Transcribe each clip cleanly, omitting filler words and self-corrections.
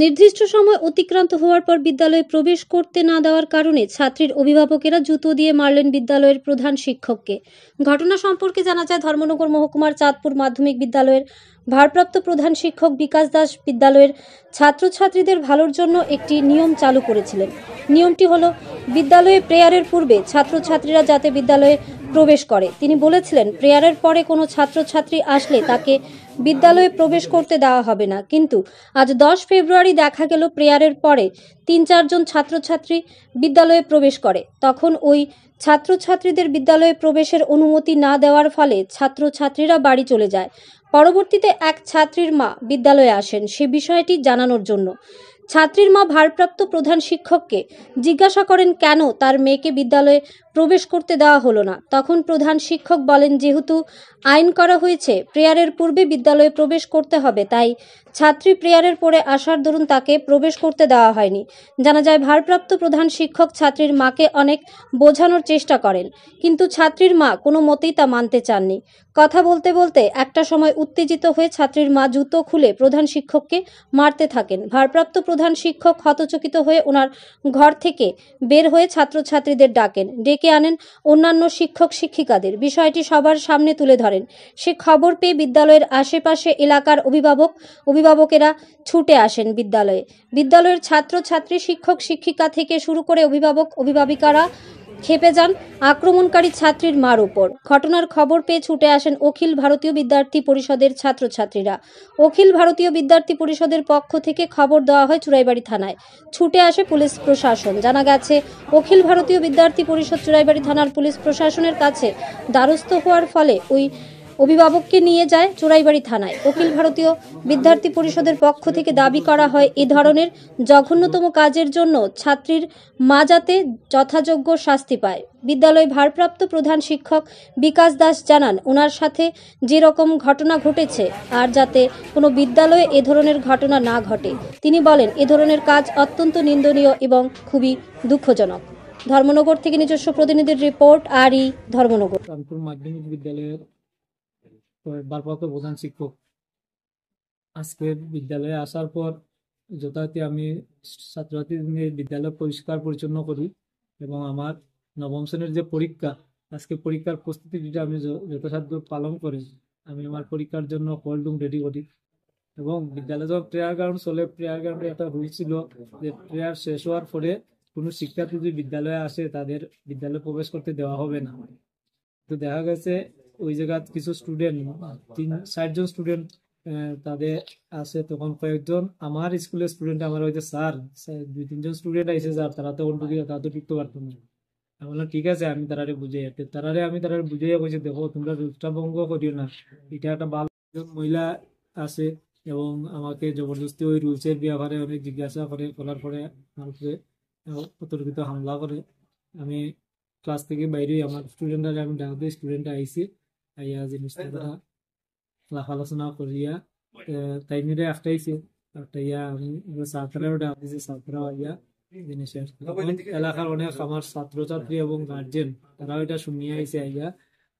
নির্দিষ্ট সময় অতিক্রান্ত হওয়ার পর বিদ্যালয়ে প্রবেশ করতে না দেওয়ার কারণে ছাত্রীর অভিভাবকেরা জুতো দিয়ে মারলেন বিদ্যালয়ের প্রধান শিক্ষককে। ঘটনা সম্পর্কে জানা যায়, ধর্মনগর মহকুমার চাঁদপুর মাধ্যমিক বিদ্যালয়ের ভারপ্রাপ্ত প্রধান শিক্ষক বিকাশ দাস বিদ্যালয়ের ছাত্রছাত্রীদের ভালোর জন্য একটি নিয়ম চালু করেছিলেন। নিয়মটি হলো, বিদ্যালয়ে প্রেয়ারের পূর্বে ছাত্রছাত্রীরা যাতে বিদ্যালয়ে প্রবেশ করে। তিনি বলেছিলেন, প্রেয়ারের পরে কোনো ছাত্রছাত্রী আসলে তাকে বিদ্যালয়ে প্রবেশ করতে দেওয়া হবে না। কিন্তু আজ 10 ফেব্রুয়ারি দেখা গেল প্রেয়ারের পরে 3-4 জন ছাত্রছাত্রী বিদ্যালয়ে প্রবেশ করে। তখন ওই ছাত্রছাত্রীদের বিদ্যালয়ে প্রবেশের অনুমতি না দেওয়ার ফলে ছাত্রছাত্রীরা বাড়ি চলে যায়। পরবর্তীতে এক ছাত্রীর মা বিদ্যালয়ে আসেন সে বিষয়টি জানানোর জন্য। ছাত্রীর মা ভারপ্রাপ্ত প্রধান শিক্ষককে জিজ্ঞাসা করেন কেন তার মেয়েকে বিদ্যালয়ে প্রবেশ করতে দেওয়া হলো না। তখন প্রধান শিক্ষক বলেন, যেহেতু আইন করা হয়েছে প্রেয়ারের পূর্বে বিদ্যালয়ে প্রবেশ করতে হবে, তাই ছাত্রী প্রেয়ারের পরে আসার দরুন তাকে প্রবেশ করতে দেওয়া হয়নি। জানা যায়, ভারপ্রাপ্ত প্রধান শিক্ষক ছাত্রীর মাকে অনেক বোঝানোর চেষ্টা করেন, কিন্তু ছাত্রীর মা কোনো মতেই তা মানতে চাননি। কথা বলতে বলতে একটা সময় উত্তেজিত হয়ে ছাত্রীর মা জুতো খুলে প্রধান শিক্ষককে মারতে থাকেন। ভারপ্রাপ্ত প্রধান শিক্ষক হতচকিত হয়ে ওনার ঘর থেকে বের হয়ে ছাত্রছাত্রীদের ডেকে আনেন অন্যান্য শিক্ষক শিক্ষিকাদের। বিষয়টি সবার সামনে তুলে ধরেন। সে খবর পেয়ে বিদ্যালয়ের আশেপাশে এলাকার অভিভাবকেরা ছুটে আসেন বিদ্যালয়ের ছাত্রছাত্রী, শিক্ষক শিক্ষিকা থেকে শুরু করে অভিভাবিকারা খেপে যান আক্রমণকারী ছাত্রীর মার উপর। ঘটনার খবর পেয়ে ছুটে আসেন অখিল ভারতীয় বিদ্যার্থী পরিষদের ছাত্রছাত্রীরা। অখিল ভারতীয় বিদ্যার্থী পরিষদের পক্ষ থেকে খবর দেওয়া হয় চুরাইবাড়ি থানায়। ছুটে আসে পুলিশ প্রশাসন। জানা গেছে, অখিল ভারতীয় বিদ্যার্থী পরিষদ চুরাইবাড়ি থানার পুলিশ প্রশাসনের কাছে দ্বারস্থ হওয়ার ফলে ওই অভিভাবককে নিয়ে যায় চুরাইবাড়ি থানায়। অখিল ভারতীয় বিদ্যার্থী পরিষদের পক্ষ থেকে দাবি করা হয়, এ ধরনের জঘন্যতম কাজের জন্য ছাত্রীর মা যাতে যথাযোগ্য শাস্তি পায়। বিদ্যালয় ভারপ্রাপ্ত প্রধান শিক্ষক বিকাশ দাস জানান, ওনার সাথে যে রকম ঘটনা ঘটেছে আর যাতে কোনো বিদ্যালয়ে এ ধরনের ঘটনা না ঘটে। তিনি বলেন, এ ধরনের কাজ অত্যন্ত নিন্দনীয় এবং খুবই দুঃখজনক। ধর্মনগর থেকে নিজস্ব প্রতিনিধির রিপোর্ট, আরই ধর্মনগর। চাঁদপুর মাধ্যমিক বিদ্যালয়ের ভারপ্রাপ্ত প্রধান শিক্ষক আজকে বিদ্যালয়ে আসার পর যথারীতি আমি ছাত্রছাত্রীদের নিয়ে বিদ্যালয় পরিষ্কার পরিচ্ছন্ন করি এবং আমার নবম শ্রেণীর যে পরীক্ষা, আজকে পরীক্ষার প্রস্তুতিটা আমি যথাসাধ্য পালন করি। আমি আমার পরীক্ষার জন্য হল রুম রেডি করি এবং বিদ্যালয়ে যখন প্রেয়ার গ্রাউন্ড চলে, প্রেয়ার গ্রাউন্ডে একটা রুল ছিল যে প্রেয়ার শেষ হওয়ার পরে কোনো শিক্ষার্থী যদি বিদ্যালয়ে আসে তাদের বিদ্যালয়ে প্রবেশ করতে দেওয়া হবে না। তো দেখা গেছে ওই জায়গায় কিছু স্টুডেন্ট 3-4 জন স্টুডেন্ট তাদের আছে, তখন কয়েকজন আমার স্কুলের স্টুডেন্ট আমার হয়তো স্যার 2-3 জন স্টুডেন্ট আইসে যার তারা তো ঢুকতে পারতো না। আমি বললাম ঠিক আছে, আমি তারারে বুঝাইয়া কইছি, দেখো তোমরা রুলসটা ভঙ্গ করিও না, এটা একটা ভালো। মহিলা আছে এবং আমাকে জবরদস্তি ওই রুলসের ব্যাপারে অনেক জিজ্ঞাসা করার পরে আমার উপরে অতর্কিত হামলা করে। আমি ক্লাস থেকে বাইরে আমার স্টুডেন্টরা আমি ডাকতে স্টুডেন্ট আইসি আইয়া জিনিসটা তারা আলোচনা করিয়া তাই মিলে একটাইছে ইয়া আমি ছাত্ররাও ডাক দিয়েছি, ছাত্ররা আইয়া জিনিসের এলাকার অনেক আমার ছাত্রছাত্রী এবং গার্জেন তারাও এটা শুনিয়ে আইসে আইয়া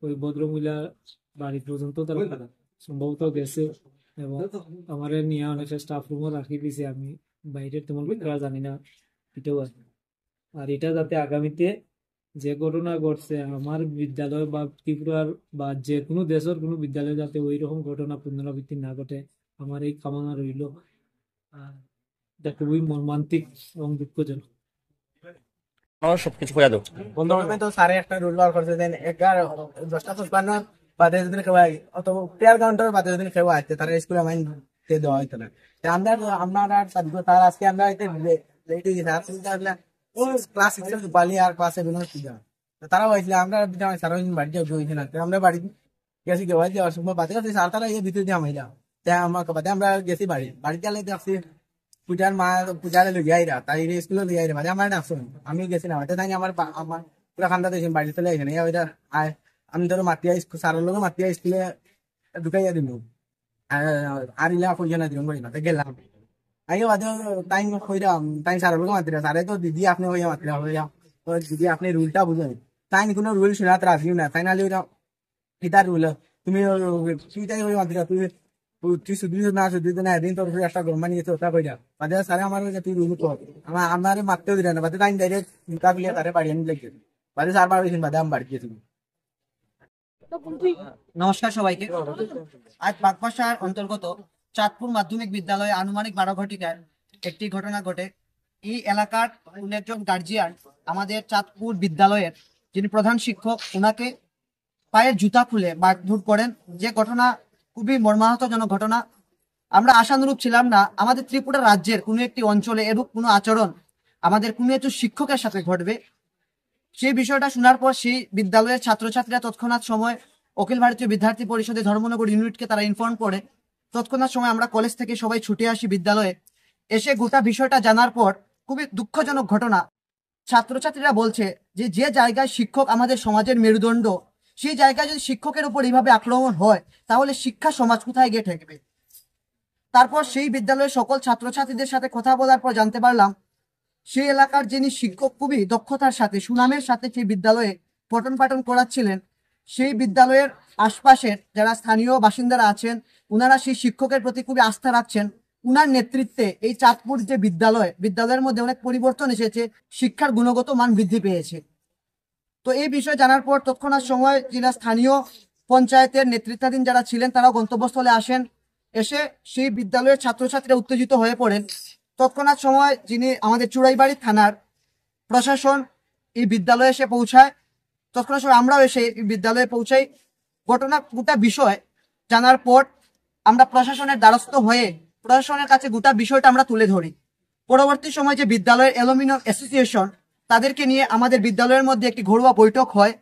ওই ভদ্রমহিলার বাড়ি পর্যন্ত তারা সম্ভবত গেছে এবং আমার নিয়ে অনেক স্টাফ রুমও রাখি দিয়েছে। আমি বাইরের তেমন জানি না এটাও আছে। আর এটা যাতে আগামীতে যে ঘটনা ঘটছে আমার বিদ্যালয় বা ত্রিপুরার বা যে কোনো দেশের কোনো বিদ্যালয়ে যাতে ওই রকম ঘটনা পুনরাবৃত্তি না ঘটে, আমার এই কামনা রইল। এটা খুবই মর্মান্তিক এবং দুঃখজনক। সবকিছু করে দাও বন্ধু তো সাড়ে একটা রুল বার করছে, দেন 10:55 বাদে যদি কেউ অত প্লেয়ার কাউন্টার বাদে যদি কেউ আসছে তারা স্কুলে মাইন দেওয়া হইতো না। আমরা তার আজকে আমরা লেট হয়ে গেছে ক্লাস 6 বালি আর ক্লাস 7 পূজা তারা হয়েছিল। আমরা সারাদিন বাড়িতে হয়েছে না, আমরা বাড়ি গেছি কেউ যাওয়ার সময় বাদে স্যার তারা এই ভিতরে দিয়ে মাইলা আমাকে বাদে আমরা গেছি বাড়িতে গেলে দেখছি পূজার মা পূজারে লইয়াইরা তাই স্কুলে লইয়াইরা মানে আমার ডাকছো আমি গেছি না তাই আমার পুরা খান্দা দিয়েছি বাড়ি চলে আসেন ওইটা আমি ধরো মাতিয়া সারের লোক মাতিয়া স্কুলে ঢুকাইয়া দিল আর ইলা পয়সা না দিলাম গেলাম আগে বাদে তাই কইরাম তাই সারের লোক মাতিরা সারে তো দিদি আপনি হইয়া মাতিরা হইয়া দিদি আপনি রুলটা বুঝেন তাই কোনো রুল শোনাতে রাজিও না তাই নাহলে ওইটা কিতা রুল তুমি তুই তাই হইয়া মাতিরা তুই তুই শুধু না শুধু না এদিন তোর একটা গরমা নিয়েছে ওটা কইরা বাদে স্যার আমার কাছে তুই রুল কর আমার মারতেও দিলে না বাদে তাই ডাইরেক্ট জুতা খুলিয়ে তারে বাড়ি আনি লেগে বাদে স্যার বার হয়েছেন বাদে আমি বাড়ি গিয়েছি। নমস্কার সবাইকে। আজ বাগবাসার অন্তর্গত চাঁদপুর মাধ্যমিক বিদ্যালয়ে আনুমানিক 12 ঘটিকায় একটি ঘটনা ঘটে। এই এলাকার কোন একজন গার্জিয়ান আমাদের চাঁদপুর বিদ্যালয়ের যিনি প্রধান শিক্ষক ওনাকে পায়ের জুতা খুলে মারধর করেন, যে ঘটনা খুবই মর্মাহতজনক ঘটনা। আমরা আশানুরূপ ছিলাম না আমাদের ত্রিপুরা রাজ্যের কোনো একটি অঞ্চলে এরূপ কোনো আচরণ আমাদের কোনো একজন শিক্ষকের সাথে ঘটবে। সেই বিষয়টা শোনার পর সেই বিদ্যালয়ের ছাত্রছাত্রীরা তৎক্ষণাৎ সময় অখিল ভারতীয় বিদ্যার্থী পরিষদের ধর্মনগর ইউনিটকে তারা ইনফর্ম করে। তৎক্ষণাৎ সময় আমরা কলেজ থেকে সবাই ছুটে আসি বিদ্যালয়ে। এসে গোটা বিষয়টা জানার পর খুবই দুঃখজনক ঘটনা। ছাত্রছাত্রীরা বলছে যে যে জায়গায় শিক্ষক আমাদের সমাজের মেরুদণ্ড, সেই জায়গায় যদি শিক্ষকের উপর এইভাবে আক্রমণ হয় তাহলে শিক্ষা সমাজ কোথায় গিয়ে ঠেকবে। তারপর সেই বিদ্যালয়ের সকল ছাত্রছাত্রীদের সাথে কথা বলার পর জানতে পারলাম সেই এলাকার যিনি শিক্ষক খুবই দক্ষতার সাথে সুনামের সাথে সেই বিদ্যালয়ে পঠন পাঠন করাচ্ছিলেন, সেই বিদ্যালয়ের আশপাশের যারা স্থানীয় বাসিন্দারা আছেন ওনারা সেই শিক্ষকের প্রতি খুবই আস্থা রাখছেন। উনার নেতৃত্বে এই চাঁদপুর যে বিদ্যালয়ের মধ্যে অনেক পরিবর্তন এসেছে, শিক্ষার গুণগত মান বৃদ্ধি পেয়েছে। তো এই বিষয়ে জানার পর তৎক্ষণাৎ সময় যিনি স্থানীয় পঞ্চায়েতের নেতৃত্বাধীন যারা ছিলেন তারাও গন্তব্যস্থলে আসেন। এসে সেই বিদ্যালয়ের ছাত্রছাত্রীরা উত্তেজিত হয়ে পড়েন। তৎক্ষণাৎ সময় যিনি আমাদের চুড়াইবাড়ি থানার প্রশাসন এই বিদ্যালয়ে এসে পৌঁছায়। তৎক্ষণাৎ সময় আমরাও এসে বিদ্যালয়ে পৌঁছাই। গোটা বিষয় জানার পর আমরা প্রশাসনের দ্বারস্থ হয়ে প্রশাসনের কাছে গোটা বিষয়টা আমরা তুলে ধরি। পরবর্তী সময় যে বিদ্যালয়ের অ্যালুমিনিয়াম অ্যাসোসিয়েশন তাদেরকে নিয়ে আমাদের বিদ্যালয়ের মধ্যে একটি ঘরোয়া বৈঠক হয়।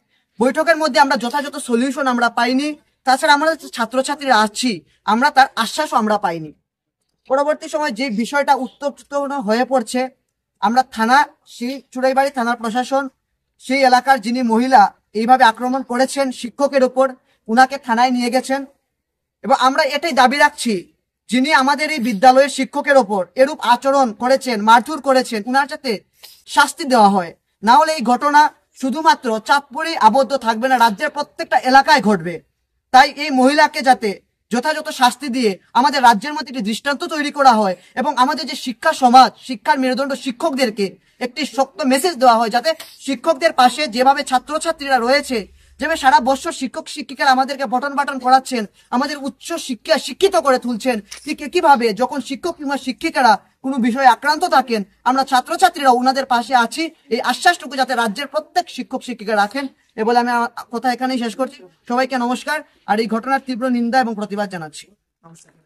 বৈঠকের মধ্যে আমরা যথাযথ সলিউশন আমরা পাইনি। তাছাড়া আমরা ছাত্রছাত্রীরা আছি আমরা তার আশ্বাসও আমরা পাইনি। পরবর্তী সময় যে বিষয়টা উত্তপ্ত হয়ে পড়ছে, আমরা থানা সেই চুড়াইবাড়ি থানার প্রশাসন সেই এলাকার যিনি মহিলা এইভাবে আক্রমণ করেছেন শিক্ষকের উপর, উনাকে থানায় নিয়ে গেছেন। এবং আমরা এটাই দাবি রাখছি যিনি আমাদের এই বিদ্যালয়ের শিক্ষকের ওপর এরূপ আচরণ করেছেন, মারধর করেছেন, উনার যাতে শাস্তি দেওয়া হয়। না হলে এই ঘটনা শুধুমাত্র চাঁদপুরেই আবদ্ধ থাকবে না, রাজ্যের প্রত্যেকটা এলাকায় ঘটবে। তাই এই মহিলাকে যাতে যথাযথ শাস্তি দিয়ে আমাদের রাজ্যের মধ্যে একটি দৃষ্টান্ত তৈরি করা হয় এবং আমাদের যে শিক্ষা সমাজ, শিক্ষার মেরুদণ্ড শিক্ষকদেরকে একটি শক্ত মেসেজ দেওয়া হয়, যাতে শিক্ষকদের পাশে যেভাবে ছাত্রছাত্রীরা রয়েছে, যেভাবে সারা বছর শিক্ষক শিক্ষিকারা আমাদেরকে পঠন পাঠন করাচ্ছেন, আমাদের উচ্চ শিক্ষিত করে তুলছেন, ঠিক কিভাবে যখন শিক্ষক কিংবা শিক্ষিকারা কোনো বিষয়ে আক্রান্ত থাকেন আমরা ছাত্রছাত্রীরা ওনাদের পাশে আছি, এই আশ্বাসটুকু যাতে রাজ্যের প্রত্যেক শিক্ষক শিক্ষিকা রাখেন। এ বলে আমি আমার কথা এখানেই শেষ করছি। সবাইকে নমস্কার। আর এই ঘটনার তীব্র নিন্দা এবং প্রতিবাদ জানাচ্ছি। নমস্কার।